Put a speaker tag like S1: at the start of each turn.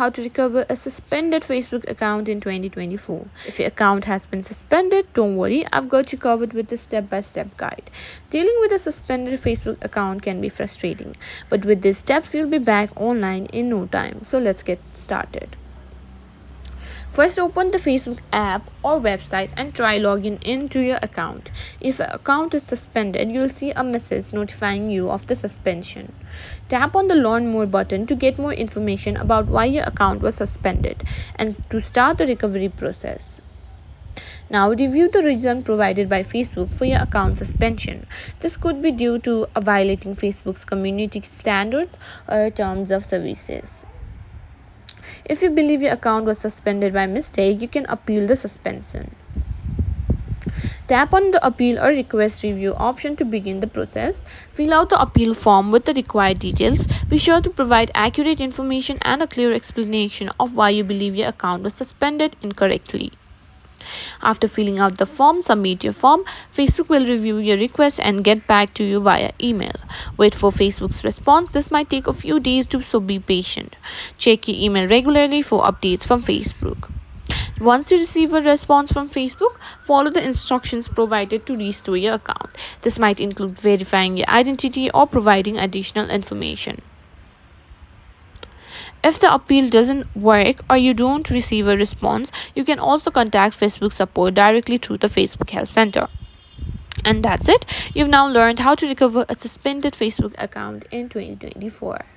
S1: How to recover a suspended Facebook account in 2024. If your account has been suspended, don't worry, I've got you covered with the step-by-step guide. Dealing with a suspended Facebook account can be frustrating, but with these steps you'll be back online in no time. So let's get started. First, open the Facebook app or website and try logging into your account. If your account is suspended, you'll see a message notifying you of the suspension. Tap on the Learn More button to get more information about why your account was suspended and to start the recovery process. Now, review the reason provided by Facebook for your account suspension. This could be due to violating Facebook's community standards or terms of services. If you believe your account was suspended by mistake, you can appeal the suspension. Tap on the Appeal or Request Review option to begin the process. Fill out the appeal form with the required details. Be sure to provide accurate information and a clear explanation of why you believe your account was suspended incorrectly. After filling out the form, submit your form. Facebook will review your request and get back to you via email. Wait for Facebook's response. This might take a few days, so be patient. Check your email regularly for updates from Facebook. Once you receive a response from Facebook, follow the instructions provided to restore your account. This might include verifying your identity or providing additional information. If the appeal doesn't work or you don't receive a response, you can also contact Facebook support directly through the Facebook Help Center. And that's it. You've now learned how to recover a suspended Facebook account in 2024.